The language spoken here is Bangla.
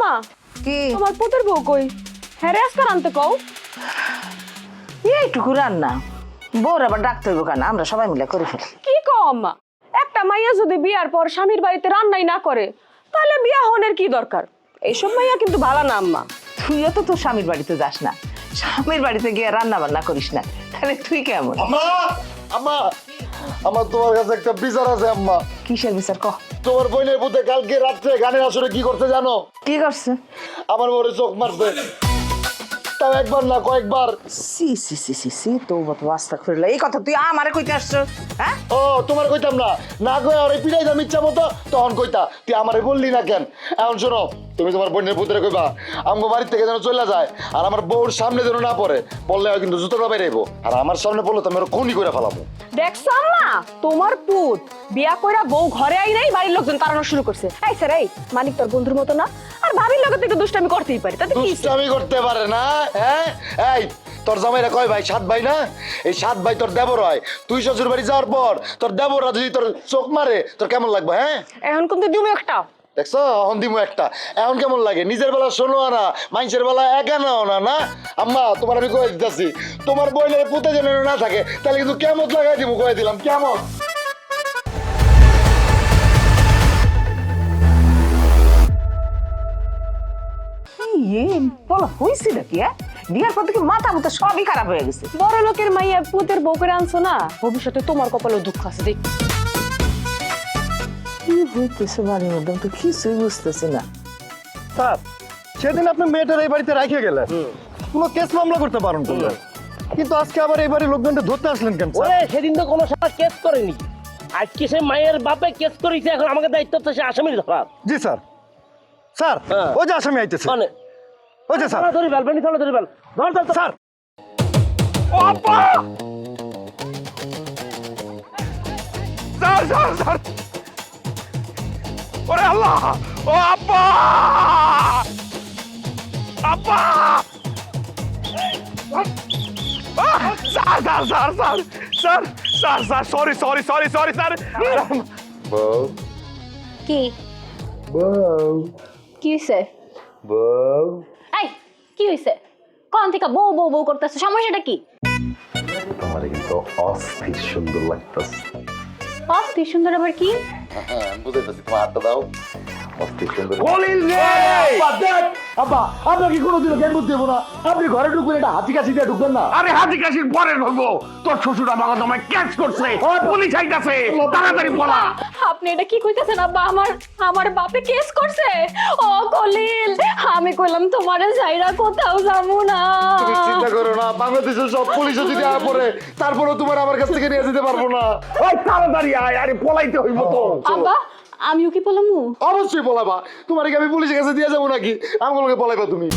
আম্মা কি তোমার পুতের বউ কই? হ্যাঁ রে আজকাল আনতে কও। এইটুকু রান্না বউর আবার ডাকতে হইব কেন? আমরা সবাই মিলে করে ফেলি। কি কও আম্মা? একটা মাইয়া যদি বিয়ার পর স্বামীর বাড়িতে রান্নাই না করে তাহলে বিয়া হনের কি দরকার? এইসব মাইয়া কিন্তু ভালো না আম্মা। তুইও তো তোর স্বামীর বাড়িতে যাস না, স্বামীর বাড়িতে গিয়ে রান্না বান্না করিস না, তাহলে তুই কেমন? আম্মা আম্মা আমার তোমার কাছে একটা বিচার আছে আম্মা। কিসের বিচার কহ? তোমার বোনের পুতে কালকে রাত্রে গানের আসরে কি করতে জানো? কি করছে? আমার মোড়ে চোখ মারছে, তাও একবার না কয়েকবার। সি সি সি সি সি তৌবা তো আস্তাগফিরুল্লাহ। এই কথা তুই আমারে কইতে আসছস? হ্যাঁ ও তোমার কইতাম না, না কই আরে পিড়াই দাম ইচ্ছা মতো তখন কইতা, তুই আমারে বললি না কেন? এখন শোনো, তুমি তোমার বোনের পুত্রে কইবা আমগো বাড়ি থেকে যেন চলে যায়, আর আমার বউর সামনে যেন না পড়ে, পড়লে কিন্তু জুতোটা বেরাইবো, আর আমার সামনে পড়লে তো আমি ওর খুনি করে ফেলাবো। দেখছো আম্মা, তোমার পুত বিয়া কইরা বউ ঘরে আই নাই, বাড়ির লোকজন তাড়ানো শুরু করছে। এই স্যার, এই মানিক তোর বন্ধুর মতো না? আর ভাবির লোকে তো একটু দুষ্টামি করতেই পারি, তাতে কি? দুষ্টামি করতে পারে না? হ্যাঁ, এই তোর জামাইরা কয় ভাই? 7 ভাই না? এই 7 ভাই তোর দেবর হয়। তুই শ্বশুর বাড়ি যাওয়ার পর তোর দেবররা যদি তোর চোখ মারে তোর কেমন লাগবে? হ্যাঁ, এখন কিন্তু দিমু একটা। দেখছো এখন দিমু একটা। এখন কেমন লাগে? নিজের বেলা শোনো না, মানুষের বেলা একা নাও না। না আম্মা, তোমার আমি কয়ে দিতেছি, তোমার বইনের পুঁতে যেন না থাকে তাহলে কিন্তু কেমন লাগাই দিমু, কয়ে দিলাম কেমন। বলো হইছে নাকি? বিয়ার পর থেকে মাথা মতো সবই খারাপ হয়ে গেছে। বড় লোকের মাইয়া পুতের বউ করে আনছো না, ভবিষ্যতে তোমার কপালে দুঃখ আছে দেখ। কি হইতেছে বাড়ির মধ্যে? আমি তো কিছুই বুঝতেছি না। স্যার, সেদিন আপনি মেয়েটার এই বাড়িতে রেখে গেলেন, কোনো কেস মামলা করতে পারেন করলেন, কিন্তু আজকে আবার এই বাড়ির লোকজনকে ধরতে আসলেন কেন স্যার? ওরে সেদিন তো কোনো সময় কেস করেনি, আজকে সে মায়ের বাপে কেস করেছে, এখন আমাকে দায়িত্ব হচ্ছে সে আসামির ধরার। জি স্যার। স্যার, হ্যাঁ। ওই যে আসামি আইতেছে, মানে ওই যে স্যার। ধরি ফেল, বেনি ধরে ফেল, ধর ধর স্যার, ও আপা! স্যার স্যার স্যার, ওরে আল্লাহ, ও আব্বা, আব্বা, sir sir sir sir sir sir sir, sorry sorry sorry sorry sir. বউ কি বউ কি হইছে? বউ এই কি হইছে? কোন থেকে বউ বউ বউ করতেছ? সমস্যাটা কি? তোমার কিন্তু অস্থির সুন্দর লাগতেছে। অস্থির সুন্দর আবার কি? হ্যাঁ, বুঝাইতেছি, তোমার হাতটা দাও। অস্থির সুন্দর। কলিল রে, আব্বা, আপনার কি কোনোদিনও জ্ঞান বুদ্ধি দেবো না? আপনি ঘরে ঢুকবেন, এটা হাতি কাশি দিয়ে ঢুকবেন না। আরে হাজি কাশির পরে ঢুকবো, তোর শ্বশুর আমাকে তোমায় ক্যাচ করছে, পুলিশ আইতাছে, তাড়াতাড়ি বলা। আপনি এটা কি কইতাছেন আব্বা? আমার বাপে কেস করছে। ও কলিল, আমি কইলাম তোমারে যাইরা কোথাও যাবো না। তুমি চিন্তা করো না, বাংলাদেশের সব পুলিশও যদি আয়া পড়ে তারপরেও তোমার আমার কাছ থেকে নিয়ে যেতে পারবো না। ওই তাড়াতাড়ি আয়, আরে পলাইতে হইব তো। আব্বা, আমিও কি বললাম? অবশ্যই বলাবা। তোমার কি আমি পুলিশের কাছে দিয়ে যাবো নাকি? আমাকে বলাইবা তুমি।